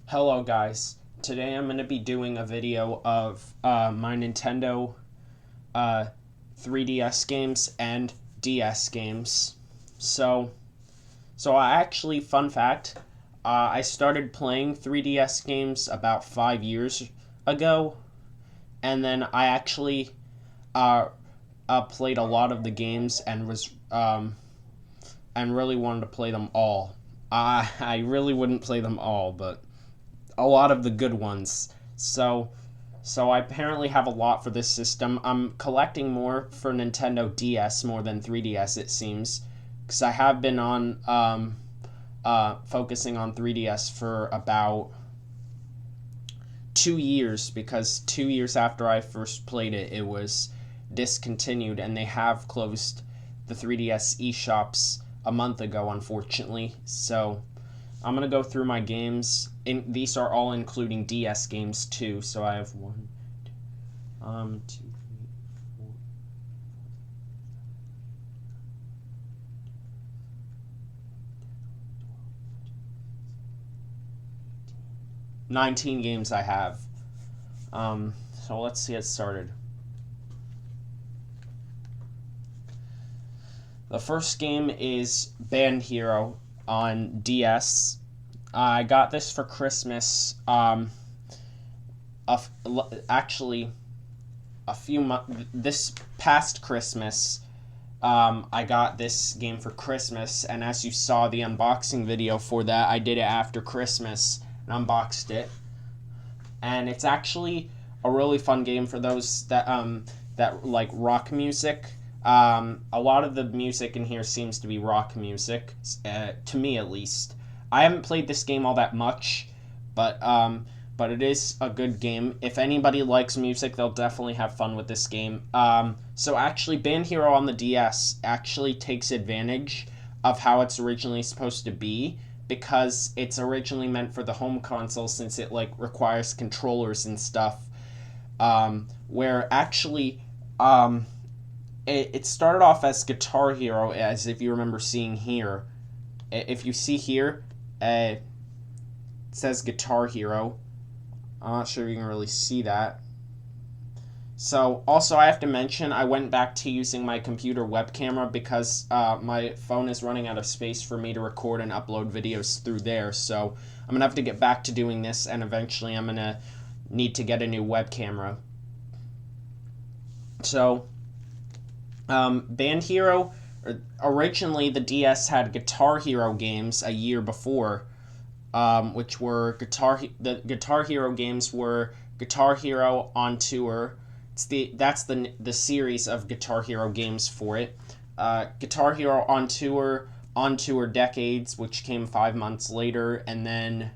Hello guys, today I'm going to be doing a video of my Nintendo uh, 3DS games and DS games. So, fun fact, I started playing 3DS games about 5 years ago, and then I actually uh, played a lot of the games and really wanted to play them all. I really wouldn't play them all, but a lot of the good ones. So I apparently have a lot for this system. I'm collecting more for Nintendo DS more than 3DS, it seems, because I have been on focusing on 3DS for about 2 years, because 2 years after I first played it, it was discontinued, and they have closed the 3DS eShops a month ago, unfortunately. So I'm gonna go through my games. These are all including DS games too. So I have 19 games I have. So let's get started. The first game is Band Hero on DS. I got this for Christmas. Actually, a few months. This past Christmas, I got this game for Christmas, and as you saw the unboxing video for that, I did it after Christmas and unboxed it. And it's actually a really fun game for those that like rock music. A lot of the music in here seems to be rock music, to me at least. I haven't played this game all that much, but it is a good game. If anybody likes music, they'll definitely have fun with this game. So actually, Band Hero on the DS actually takes advantage of how it's originally supposed to be, because it's originally meant for the home console, since it like requires controllers and stuff. Where actually, it started off as Guitar Hero, as if you remember seeing here. If you see here, it says Guitar Hero. I'm not sure you can really see that. So, also, I have to mention, I went back to using my computer web camera because my phone is running out of space for me to record and upload videos through there. So, I'm going to have to get back to doing this, and eventually I'm going to need to get a new web camera. So, Band Hero, originally the DS had Guitar Hero games a year before, which were the Guitar Hero games were Guitar Hero on Tour. That's the series of Guitar Hero games for it. Guitar Hero on Tour Decades, which came 5 months later, and then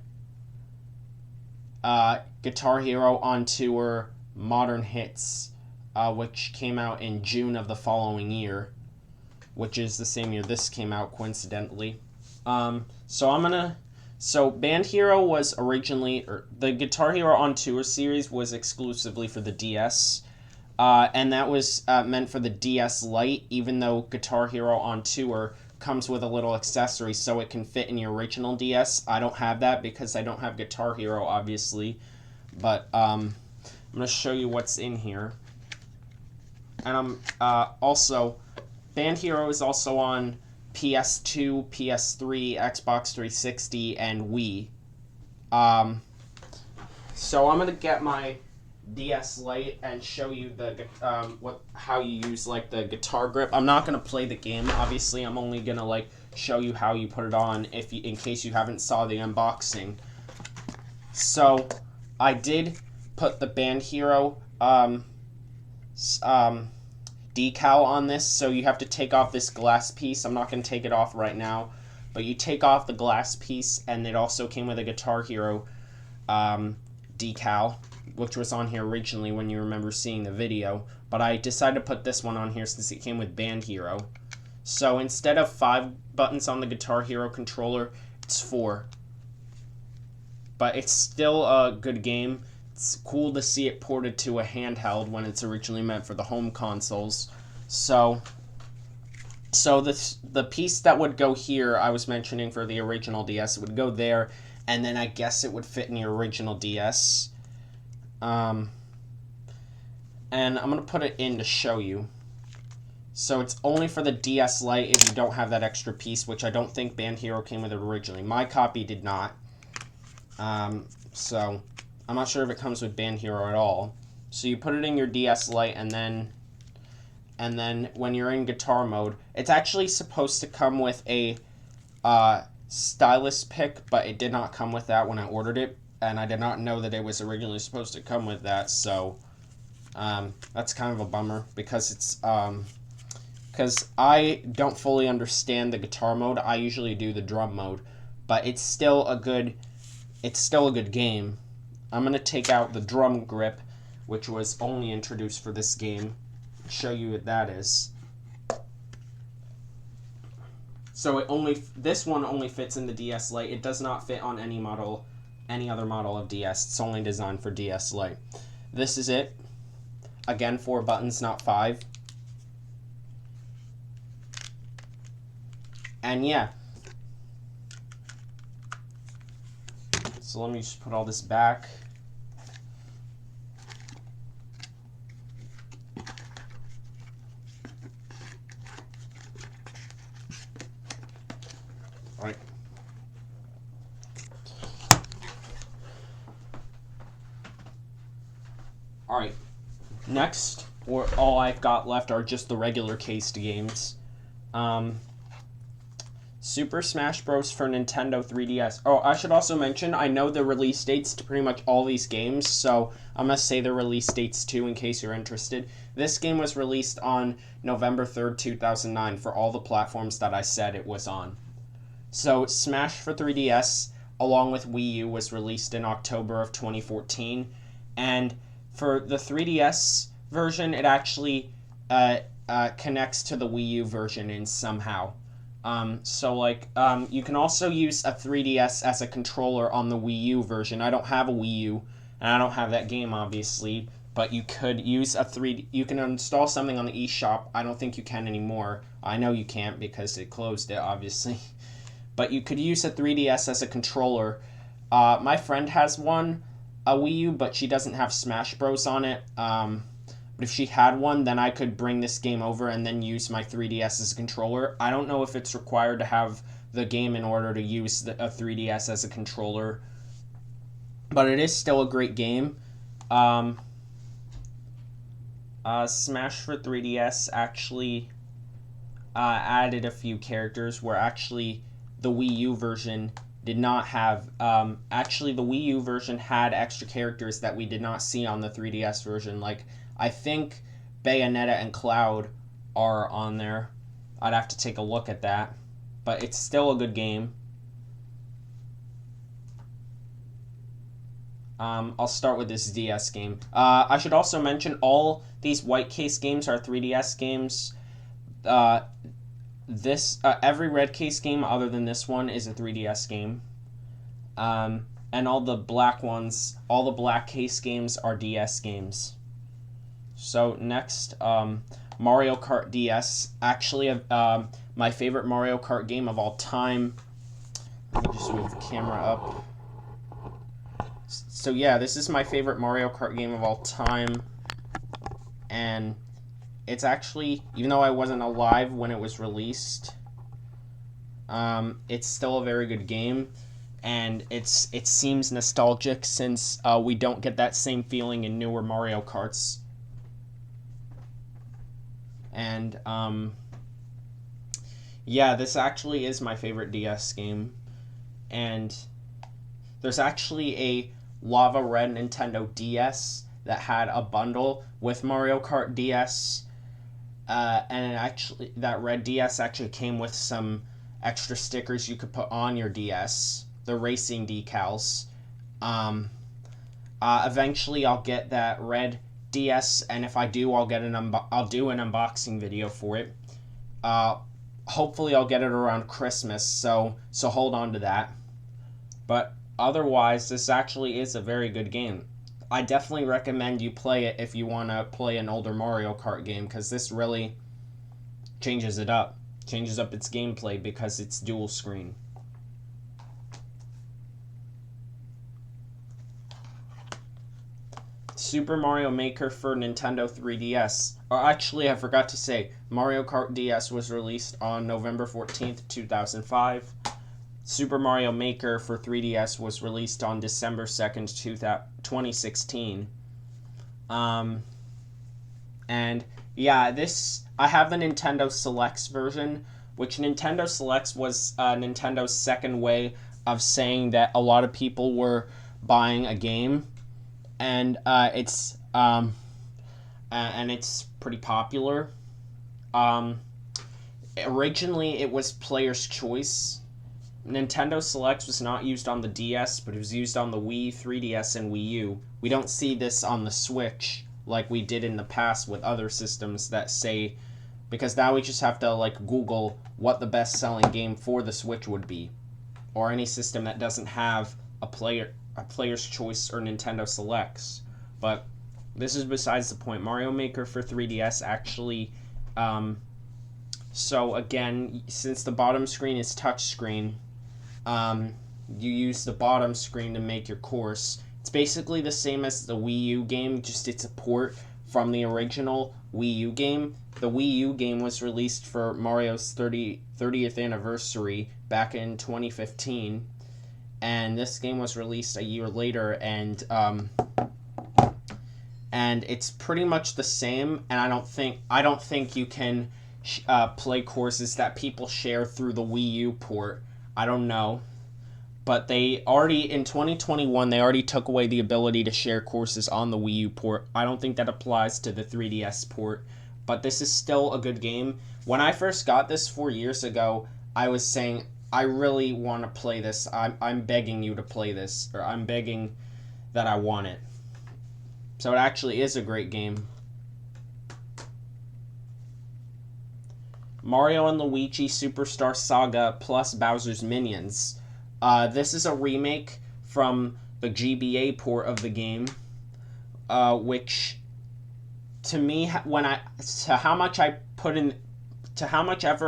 Guitar Hero on Tour Modern Hits, which came out in June of the following year, which is the same year this came out, coincidentally. So Band Hero was originally, the Guitar Hero on Tour series was exclusively for the DS, and that was meant for the DS Lite, even though Guitar Hero on Tour comes with a little accessory so it can fit in your original DS. I don't have that because I don't have Guitar Hero, obviously, but I'm going to show you what's in here. And also, Band Hero is also on PS2, PS3, Xbox 360, and Wii. So I'm gonna get my DS Lite and show you how you use like the guitar grip. I'm not gonna play the game, obviously. I'm only gonna like show you how you put it on in case you haven't saw the unboxing. So I did put the Band Hero decal on this, so you have to take off this glass piece. I'm not going to take it off right now, but you take off the glass piece, and it also came with a Guitar Hero decal, which was on here originally when you remember seeing the video, but I decided to put this one on here since it came with Band Hero. So instead of 5 buttons on the Guitar Hero controller, it's 4. But it's still a good game. It's cool to see it ported to a handheld when it's originally meant for the home consoles. So the piece that would go here, I was mentioning for the original DS, it would go there, and then I guess it would fit in your original DS. And I'm going to put it in to show you. So it's only for the DS Lite if you don't have that extra piece, which I don't think Band Hero came with it originally. My copy did not. So I'm not sure if it comes with Band Hero at all. So you put it in your DS Lite, and then when you're in guitar mode, it's actually supposed to come with a stylus pick, but it did not come with that when I ordered it, and I did not know that it was originally supposed to come with that, so that's kind of a bummer, because it's because I don't fully understand the guitar mode. I usually do the drum mode, but it's still a good game. I'm going to take out the drum grip, which was only introduced for this game, and show you what that is. So this one only fits in the DS Lite. It does not fit on any other model of DS. It's only designed for DS Lite. This is it. Again, 4 buttons, not 5. And yeah. So let me just put all this back. All right. All right. Next, all I've got left are just the regular cased games. Super Smash Bros. For Nintendo 3DS. Oh, I should also mention, I know the release dates to pretty much all these games, so I'm going to say the release dates too in case you're interested. This game was released on November 3rd, 2009 for all the platforms that I said it was on. So Smash for 3DS, along with Wii U, was released in October of 2014, and for the 3DS version, it actually connects to the Wii U version in somehow. You can also use a 3DS as a controller on the Wii U version. I don't have a Wii U, and I don't have that game, obviously, but you could use you can install something on the eShop. I don't think you can anymore. I know you can't because it closed it, obviously. But you could use a 3DS as a controller. My friend has a Wii U, but she doesn't have Smash Bros. On it. But if she had one, then I could bring this game over and then use my 3DS as a controller. I don't know if it's required to have the game in order to use a 3DS as a controller, but it is still a great game. Smash for 3DS actually added a few characters where actually the Wii U version did not have. Actually, the Wii U version had extra characters that we did not see on the 3DS version. Like, I think Bayonetta and Cloud are on there. I'd have to take a look at that. But it's still a good game. I'll start with this DS game. I should also mention all these white case games are 3DS games. Every red case game other than this one is a 3DS game. And all the black ones, all the black case games are DS games. So next, Mario Kart DS. Actually, my favorite Mario Kart game of all time. Let me just move the camera up. So yeah, this is my favorite Mario Kart game of all time. And it's actually, even though I wasn't alive when it was released, it's still a very good game. And it seems nostalgic since we don't get that same feeling in newer Mario Karts. And yeah, this actually is my favorite DS game. And there's actually a Lava Red Nintendo DS that had a bundle with Mario Kart DS. And that red DS actually came with some extra stickers you could put on your DS, the racing decals. Eventually, I'll get that red DS, and if I do, I'll do an unboxing video for it. Hopefully, I'll get it around Christmas, so hold on to that. But otherwise, this actually is a very good game. I definitely recommend you play it if you want to play an older Mario Kart game, because this really changes up its gameplay because it's dual screen. Super Mario Maker for Nintendo 3DS. Or actually, I forgot to say, Mario Kart DS was released on November 14th, 2005. Super Mario Maker for 3DS was released on December 2nd, 2016. And yeah, I have the Nintendo Selects version, which Nintendo Selects was Nintendo's second way of saying that a lot of people were buying a game, and it's pretty popular. Originally, it was Player's Choice. Nintendo Selects was not used on the DS, but it was used on the Wii, 3DS, and Wii U. We don't see this on the Switch like we did in the past with other systems that say, because now we just have to like Google what the best-selling game for the Switch would be, or any system that doesn't have a Player's Choice or Nintendo Selects. But this is besides the point. Mario Maker for 3DS actually, so again, since the bottom screen is touchscreen, you use the bottom screen to make your course. It's basically the same as the Wii U game, just it's a port from the original Wii U game. The Wii U game was released for Mario's 30th anniversary back in 2015, and this game was released a year later, and it's pretty much the same. And I don't think you can play courses that people share through the Wii U port. I don't know. But they already, in 2021, they already took away the ability to share courses on the Wii U port. I don't think that applies to the 3DS port. But this is still a good game. When I first got this 4 years ago, I was saying, I really want to play this. I'm begging you to play this. Or I'm begging that I want it. So it actually is a great game. Mario and Luigi Superstar Saga plus Bowser's Minions. This is a remake from the GBA port of the game, which, to me, how much effort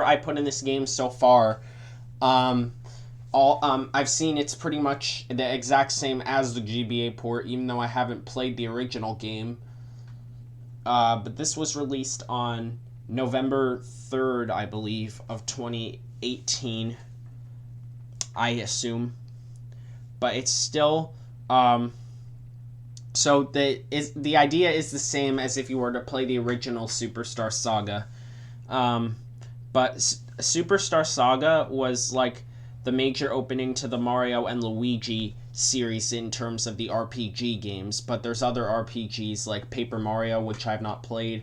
I put in this game so far, I've seen it's pretty much the exact same as the GBA port, even though I haven't played the original game. But this was released on November 3rd, I believe, of 2018. I assume, but it's still so the idea is the same as if you were to play the original Superstar Saga, but Superstar Saga was like the major opening to the Mario and Luigi series in terms of the RPG games. But there's other RPGs like Paper Mario, which I've not played,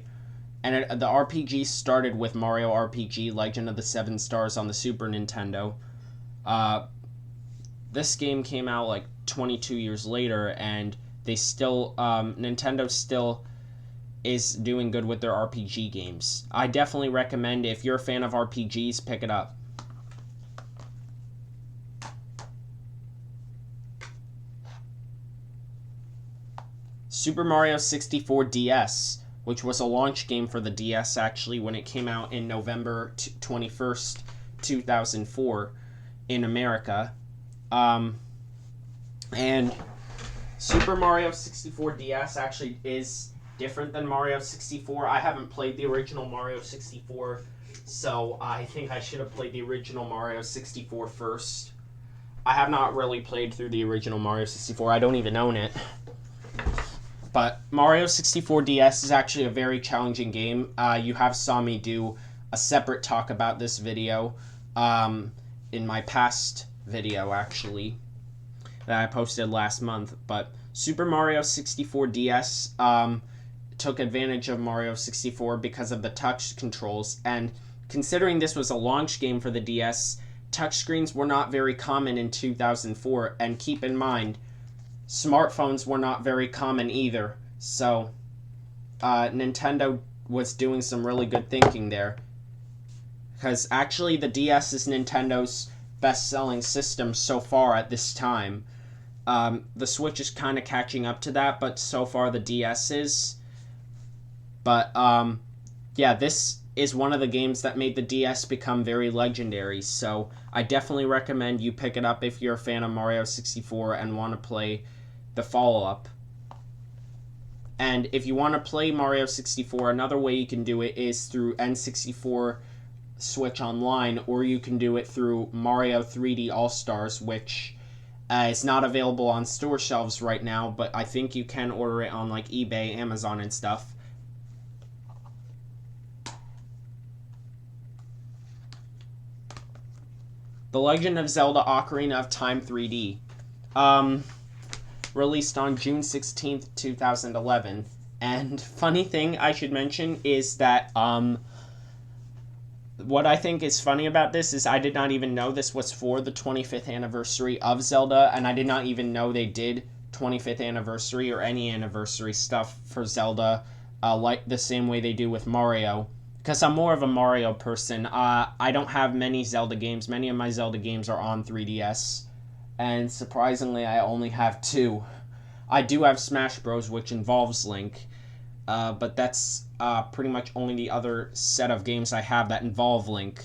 and the RPG started with Mario RPG Legend of the Seven Stars on the Super Nintendo. This game came out like 22 years later, and they still, Nintendo still is doing good with their RPG games. I definitely recommend, if you're a fan of RPGs, pick it up. Super Mario 64 DS, which was a launch game for the DS actually when it came out in November 21st, 2004 in America. And Super Mario 64 DS actually is different than Mario 64. I haven't played the original Mario 64, so I think I should have played the original Mario 64 first. I have not really played through the original Mario 64. I don't even own it. But Mario 64 DS is actually a very challenging game. You have saw me do a separate talk about this video in my past video, actually, that I posted last month. But Super Mario 64 DS took advantage of Mario 64 because of the touch controls. And considering this was a launch game for the DS, touchscreens were not very common in 2004. And keep in mind, smartphones were not very common either. So Nintendo was doing some really good thinking there. Because actually the DS is Nintendo's best-selling system so far at this time. The Switch is kind of catching up to that, but so far the DS is. But yeah, this is one of the games that made the DS become very legendary, so I definitely recommend you pick it up if you're a fan of Mario 64 and want to play the follow-up. And if you want to play Mario 64, another way you can do it is through N64 Switch Online, or you can do it through Mario 3D All-Stars, which is not available on store shelves right now, but I think you can order it on like eBay, Amazon, and stuff. The Legend of Zelda Ocarina of Time 3D. Released on June 16th, 2011. And funny thing I should mention is that what I think is funny about this is I did not even know this was for the 25th anniversary of Zelda, and I did not even know they did 25th anniversary or any anniversary stuff for Zelda, like the same way they do with Mario. Because I'm more of a Mario person. I don't have many Zelda games. Many of my Zelda games are on 3DS, and surprisingly, I only have 2. I do have Smash Bros., which involves Link, but that's pretty much only the other set of games I have that involve Link.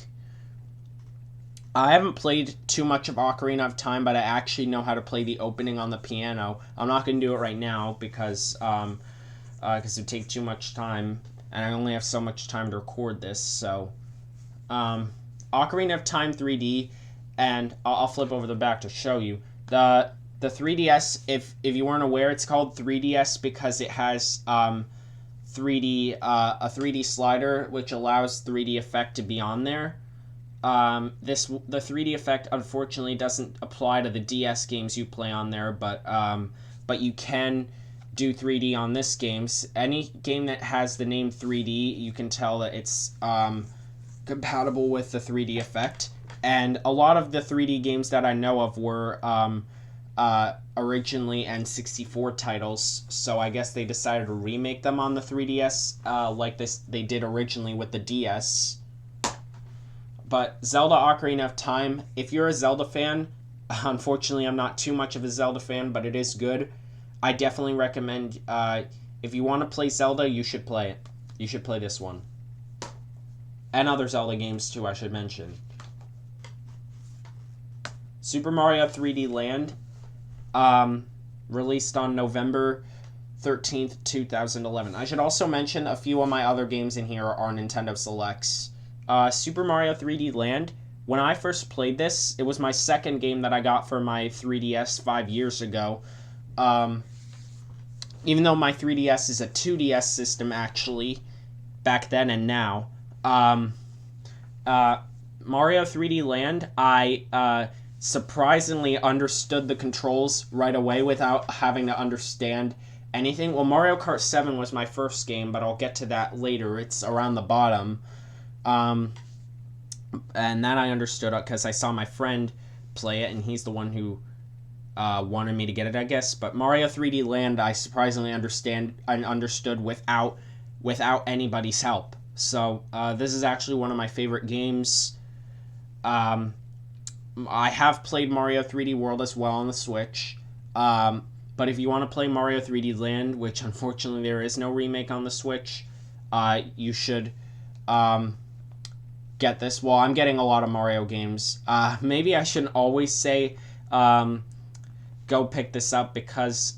I haven't played too much of Ocarina of Time, but I actually know how to play the opening on the piano. I'm not going to do it right now because it would take too much time, and I only have so much time to record this. So, Ocarina of Time 3D, and I'll flip over the back to show you. The 3DS, if you weren't aware, it's called 3DS because it has 3D a 3D slider which allows 3D effect to be on there. The 3D effect unfortunately doesn't apply to the DS games you play on there, but you can do 3D on this game. Any game that has the name 3D, you can tell that it's compatible with the 3D effect. And a lot of the 3D games that I know of were originally N64 titles, so I guess they decided to remake them on the 3DS like they did originally with the DS. But Zelda Ocarina of Time, if you're a Zelda fan, unfortunately I'm not too much of a Zelda fan, but it is good. I definitely recommend, if you want to play Zelda, you should play it. You should play this one. And other Zelda games too, I should mention. Super Mario 3D Land, released on November 13th, 2011. I should also mention a few of my other games in here are Nintendo Selects. Super Mario 3D Land, when I first played this, it was my second game that I got for my 3DS 5 years ago. Even though my 3DS is a 2DS system, actually, back then and now. Mario 3D Land, I surprisingly understood the controls right away without having to understand anything. Well, Mario Kart 7 was my first game, but I'll get to that later. It's around the bottom. And that I understood because I saw my friend play it, and he's the one who wanted me to get it, I guess. But Mario 3D Land, I surprisingly understood without anybody's help. So this is actually one of my favorite games. I have played Mario 3D World as well on the Switch. But if you want to play Mario 3D Land, which unfortunately there is no remake on the Switch, you should get this. Well, I'm getting a lot of Mario games. Maybe I shouldn't always say go pick this up because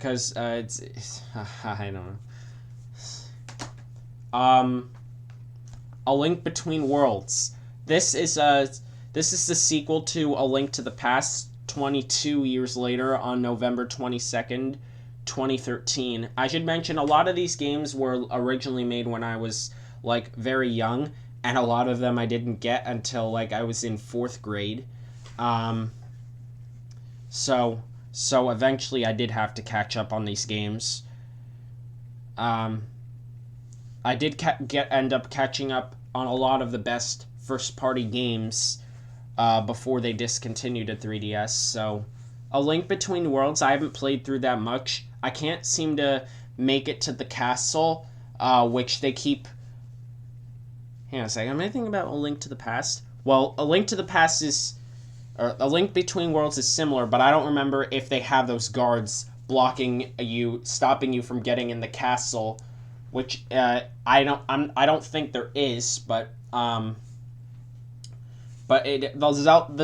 it's I don't know. A Link Between Worlds. This is the sequel to A Link to the Past 22 years later on November 22nd, 2013. I should mention a lot of these games were originally made when I was like very young, and a lot of them I didn't get until like I was in 4th grade. So eventually I did have to catch up on these games. I did end up catching up on a lot of the best first-party games before they discontinued at 3DS. So, A Link Between Worlds, I haven't played through that much. I can't seem to make it to the castle, which they keep... Hang on a second, am I thinking about A Link to the Past? Well, A Link to the Past is... Or A Link Between Worlds is similar, but I don't remember if they have those guards blocking you, stopping you from getting in the castle, which I don't think there is, but the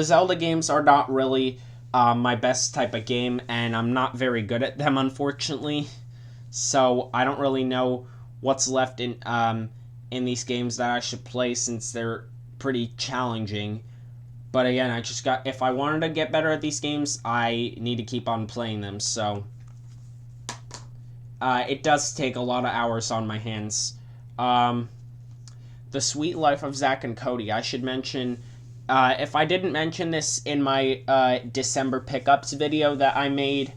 Zelda games are not really my best type of game, and I'm not very good at them, unfortunately. So I don't really know what's left in these games that I should play, since they're pretty challenging. But again, if I wanted to get better at these games, I need to keep on playing them. So it does take a lot of hours on my hands. The Sweet Life of Zack and Cody. I should mention, if I didn't mention this in my December pickups video that I made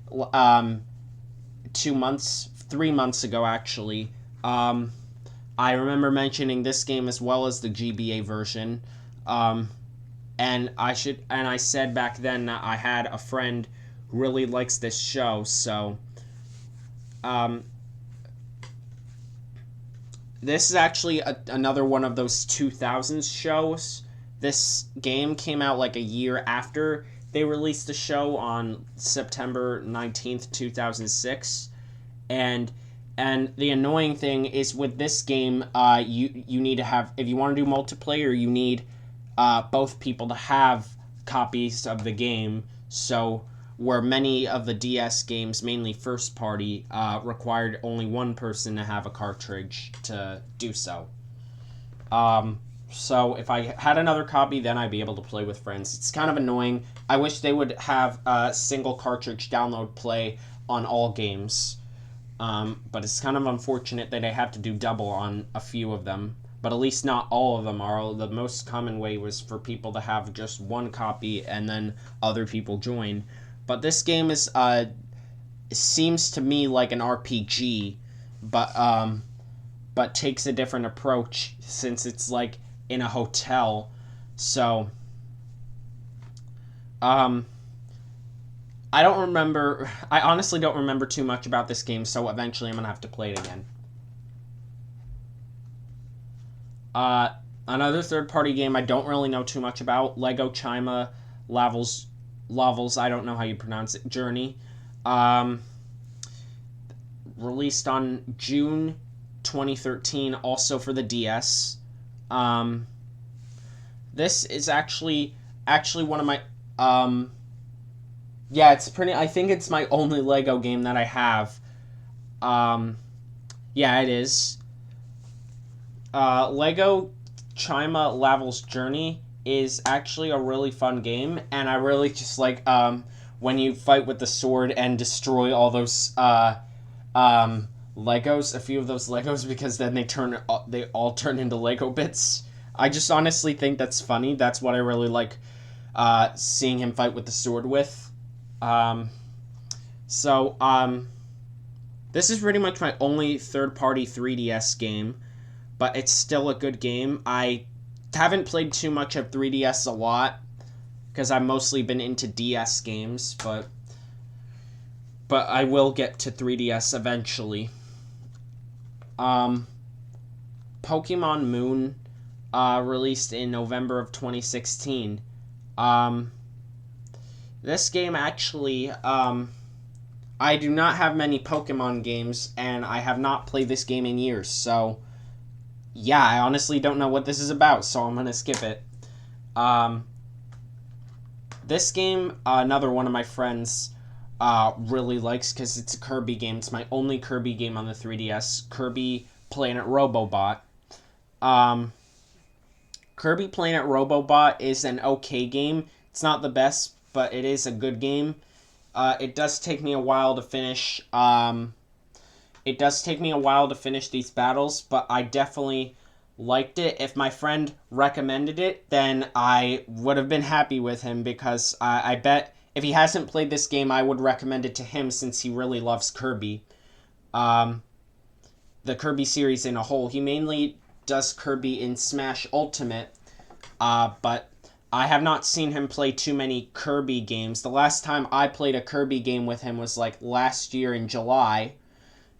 3 months ago, actually, I remember mentioning this game as well as the GBA version. And I said back then that I had a friend who really likes this show, so this is actually another one of those 2000s shows. This game came out like a year after they released the show on September 19th, 2006. And the annoying thing is, with this game, you need to have, if you want to do multiplayer, you need both people to have copies of the game. So where many of the DS games, mainly first party, required only one person to have a cartridge to do so. So if I had another copy, then I'd be able to play with friends. It's kind of annoying. I wish they would have a single cartridge download play on all games. But it's kind of unfortunate that I have to do double on a few of them. But at least not all of them are. The most common way was for people to have just one copy and then other people join. But this game is seems to me like an RPG, but takes a different approach, since it's like in a hotel. So I honestly don't remember too much about this game, so eventually I'm gonna have to play it again. Another third-party game I don't really know too much about, Lego Chima Lavels, I don't know how you pronounce it, Journey. Released on June 2013, also for the DS. This is actually one of my, yeah, I think it's my only Lego game that I have. Yeah, it is. Lego Chima Lavels Journey is actually a really fun game, and I really just like when you fight with the sword and destroy all those Legos, a few of those Legos, because then they all turn into Lego bits. I just honestly think that's funny. That's what I really like seeing him fight with the sword with. This is pretty much my only third-party 3DS game, but it's still a good game. I haven't played too much of 3DS a lot, because I've mostly been into DS games, but I will get to 3DS eventually. Pokemon Moon, released in November of 2016. This game actually, I do not have many Pokemon games, and I have not played this game in years, so yeah, I honestly don't know what this is about, so I'm gonna skip it. This game, another one of my friends really likes, because it's a Kirby game. It's my only Kirby game on the 3DS, Kirby Planet Robobot. Kirby Planet Robobot is an okay game. It's not the best, but it is a good game. It does take me a while to finish. These battles, but I definitely liked it. If my friend recommended it, then I would have been happy with him, because I bet if he hasn't played this game, I would recommend it to him, since he really loves Kirby. The Kirby series in a whole. He mainly does Kirby in Smash Ultimate, but I have not seen him play too many Kirby games. The last time I played a Kirby game with him was like last year in July,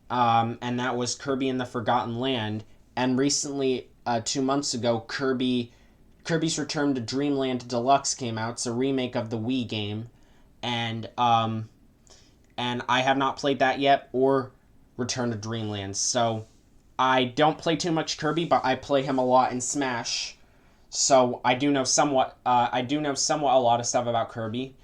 and that was Kirby in the Forgotten Land. And recently, 2 months ago, Kirby's Return to Dreamland Deluxe came out. It's a remake of the Wii game, and I have not played that yet, or Return to Dreamland. So I don't play too much Kirby, but I play him a lot in Smash. So I do know somewhat a lot of stuff about Kirby.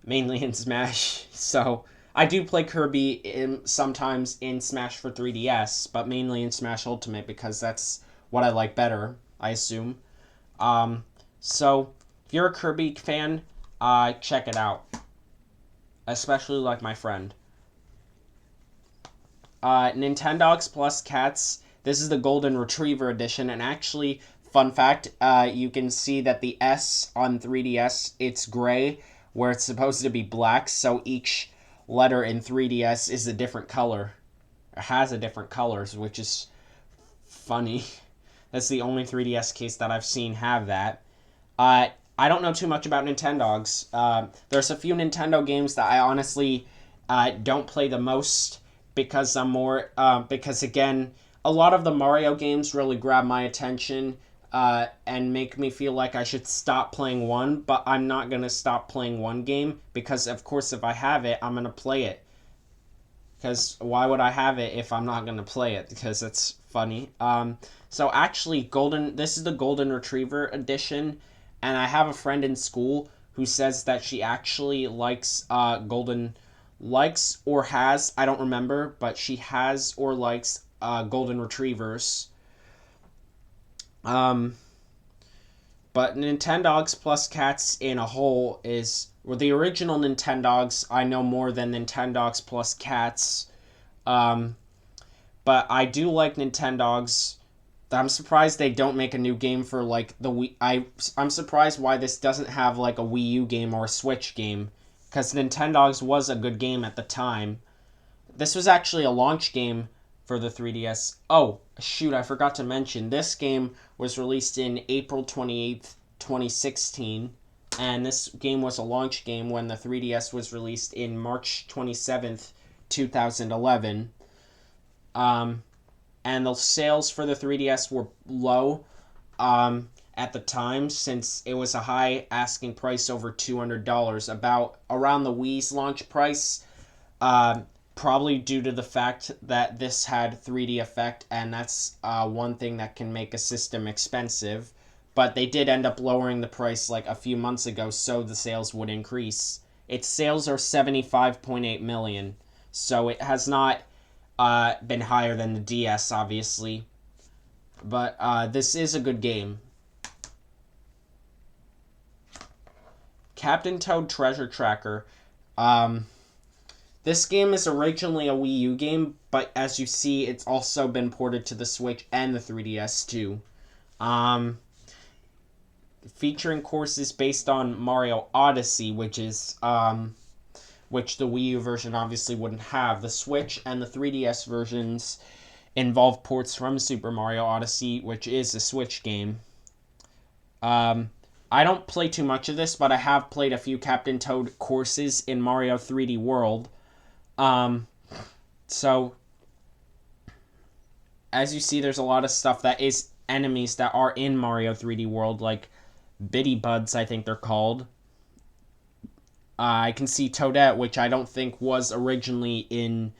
mainly in Smash. So I do play Kirby sometimes in Smash for 3DS, but mainly in Smash Ultimate because that's what I like better, I assume. Um, so if you're a Kirby fan, check it out, especially like my friend. Nintendogs Plus Cats. This is the Golden Retriever edition, and actually, fun fact, you can see that the S on 3DS, it's gray, where it's supposed to be black, so each letter in 3DS is a different color. Or has a different colors, which is funny. That's the only 3DS case that I've seen have that. I don't know too much about Nintendogs. There's a few Nintendo games that I honestly don't play the most because I'm more because again, a lot of the Mario games really grab my attention and make me feel like I should stop playing one, but I'm not gonna stop playing one game because of course if I have it, I'm gonna play it. Because why would I have it if I'm not gonna play it? Because it's funny. So actually, This is the Golden Retriever edition, and I have a friend in school who says that she actually likes or has, I don't remember, but she has or likes Golden Retrievers. Um, but Nintendogs plus Cats in a whole is well, the original Nintendogs. I know more than Nintendogs plus Cats. Um, but I do like Nintendogs. I'm surprised they don't make a new game for like the Wii. I'm surprised why this doesn't have like a Wii U game or a Switch game, because Nintendogs was a good game at the time. This was actually a launch game for the 3DS. Oh, shoot, I forgot to mention this game was released in April 28th, 2016, and this game was a launch game when the 3DS was released in March 27th, 2011. Um, and the sales for the 3DS were low at the time since it was a high asking price over $200, about around the Wii's launch price. Uh, Probably due to the fact that this had 3D effect, and that's one thing that can make a system expensive. But they did end up lowering the price like a few months ago, so the sales would increase. Its sales are 75.8 million, so it has not been higher than the DS, obviously. But this is a good game. Captain Toad Treasure Tracker. This game is originally a Wii U game, but as you see, it's also been ported to the Switch and the 3DS too. Um, Featuring courses based on Mario Odyssey, which the Wii U version obviously wouldn't have. The Switch and the 3DS versions involve ports from Super Mario Odyssey, which is a Switch game. I don't play too much of this, but I have played a few Captain Toad courses in Mario 3D World. So, as you see, there's a lot of stuff that is enemies that are in Mario 3D World, like Bitty Buds, I think they're called. I can see Toadette, which I don't think was originally in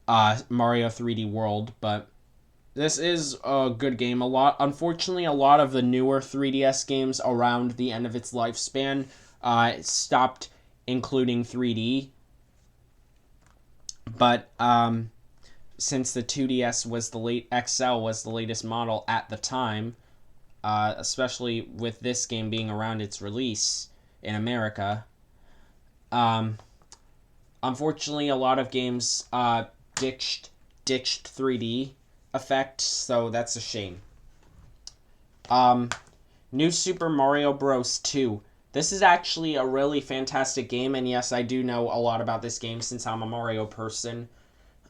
Mario 3D World, but this is a good game. Unfortunately, a lot of the newer 3DS games around the end of its lifespan stopped including 3D. But since the 2DS was the late XL was the latest model at the time, especially with this game being around its release in America, unfortunately, a lot of games ditched 3D effect, so that's a shame. New Super Mario Bros. 2. This is actually a really fantastic game, and yes, I do know a lot about this game since I'm a Mario person,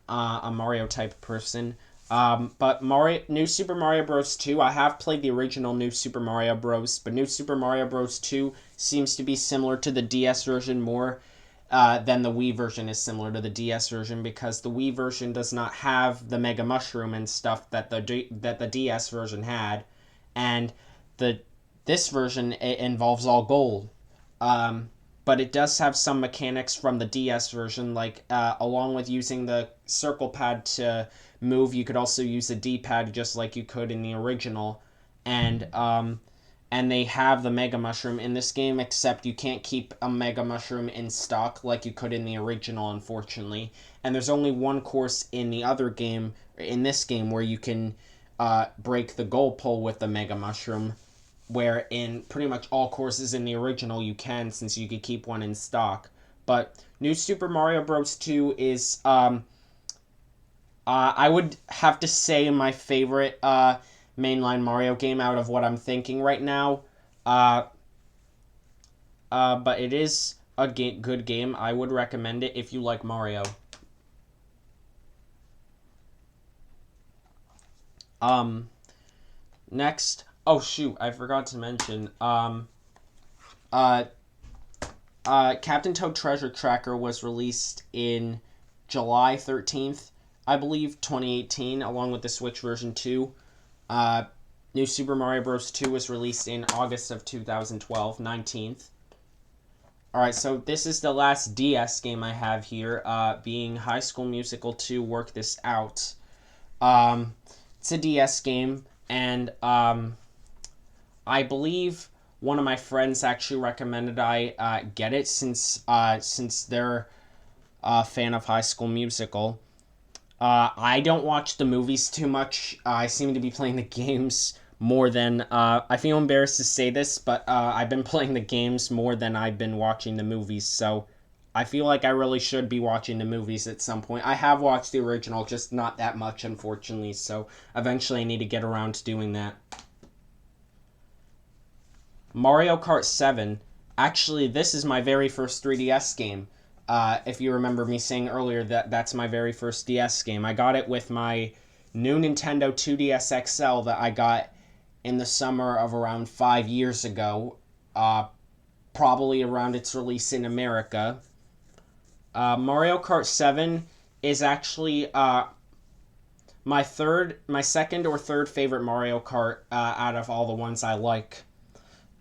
a Mario type person. But New Super Mario Bros. 2, I have played the original New Super Mario Bros., but New Super Mario Bros. 2 seems to be similar to the DS version more than the Wii version is similar to the DS version, because the Wii version does not have the Mega Mushroom and stuff that the DS version had, and this version it involves all gold. But it does have some mechanics from the DS version, like along with using the circle pad to move, you could also use the D-pad just like you could in the original, and and they have the Mega Mushroom in this game, except you can't keep a Mega Mushroom in stock like you could in the original, unfortunately. And there's only one course in the other game, in this game, where you can break the goal pole with the Mega Mushroom, where in pretty much all courses in the original you can, since you could keep one in stock. But New Super Mario Bros. 2 is, I would have to say, my favorite mainline Mario game out of what I'm thinking right now. But it is a good game. I would recommend it if you like Mario. Next, oh shoot, I forgot to mention, Captain Toad Treasure Tracker was released in July 13th, I believe, 2018, along with the Switch version 2. New Super Mario Bros. 2 was released in August of 2012, 19th. Alright, so this is the last DS game I have here, being High School Musical 2 Work This Out. It's a DS game, and I believe one of my friends actually recommended I get it since they're a fan of High School Musical. I don't watch the movies too much. I seem to be playing the games more than... I feel embarrassed to say this, but I've been playing the games more than I've been watching the movies, so I feel like I really should be watching the movies at some point. I have watched the original, just not that much, unfortunately, so eventually I need to get around to doing that. Mario Kart 7. Actually, this is my very first 3DS game. If you remember me saying earlier that's my very first DS game. I got it with my new Nintendo 2DS XL that I got in the summer of around 5 years ago. Probably around its release in America. Mario Kart 7 is actually my second or third favorite Mario Kart out of all the ones I like.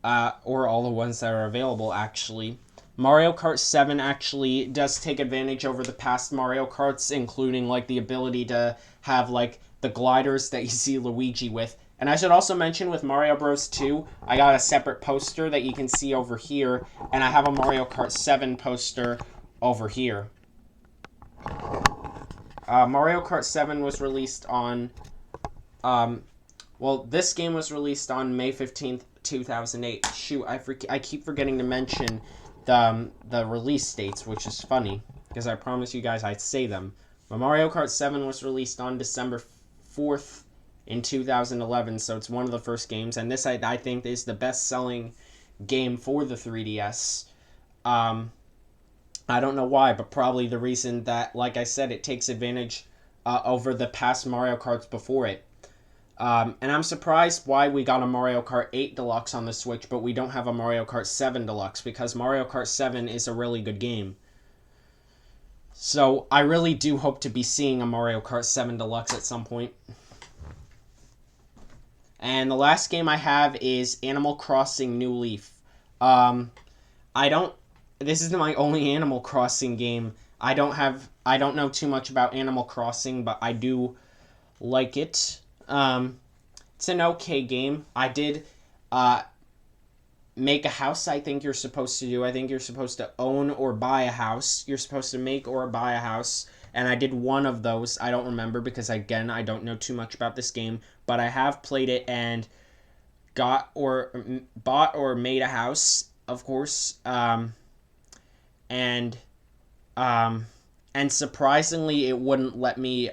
Or all the ones that are available, actually. Mario Kart 7 actually does take advantage over the past Mario Karts, including, like, the ability to have, like, the gliders that you see Luigi with. And I should also mention, with Mario Bros. 2, I got a separate poster that you can see over here, and I have a Mario Kart 7 poster over here. Mario Kart 7 was released on... well, this game was released on May 15th, 2008. Shoot, I keep forgetting to mention the release dates, which is funny, because I promised you guys I'd say them. But Mario Kart 7 was released on December 4th in 2011, so it's one of the first games, and this I think is the best-selling game for the 3DS. I don't know why, but probably the reason that, like I said, it takes advantage over the past Mario Karts before it. And I'm surprised why we got a Mario Kart 8 Deluxe on the Switch, but we don't have a Mario Kart 7 Deluxe, because Mario Kart 7 is a really good game. So, I really do hope to be seeing a Mario Kart 7 Deluxe at some point. And the last game I have is Animal Crossing New Leaf. This is my only Animal Crossing game. I don't know too much about Animal Crossing, but I do like it. It's an okay game. I did make a house. I think you're supposed to do. I think you're supposed to own or buy a house. You're supposed to make or buy a house. And I did one of those. I don't remember because, again, I don't know too much about this game. But I have played it and bought or made a house, of course. And surprisingly, it wouldn't let me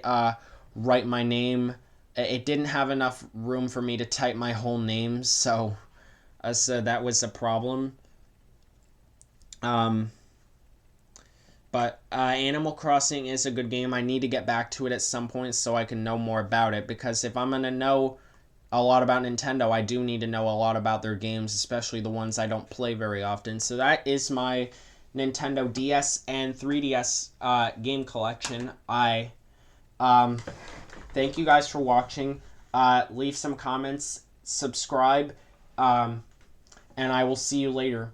write my name. It didn't have enough room for me to type my whole name, so that was a problem. But Animal Crossing is a good game. I need to get back to it at some point so I can know more about it, because if I'm going to know a lot about Nintendo, I do need to know a lot about their games, especially the ones I don't play very often. So that is my Nintendo DS and 3DS game collection. Thank you guys for watching. Leave some comments, subscribe, and I will see you later.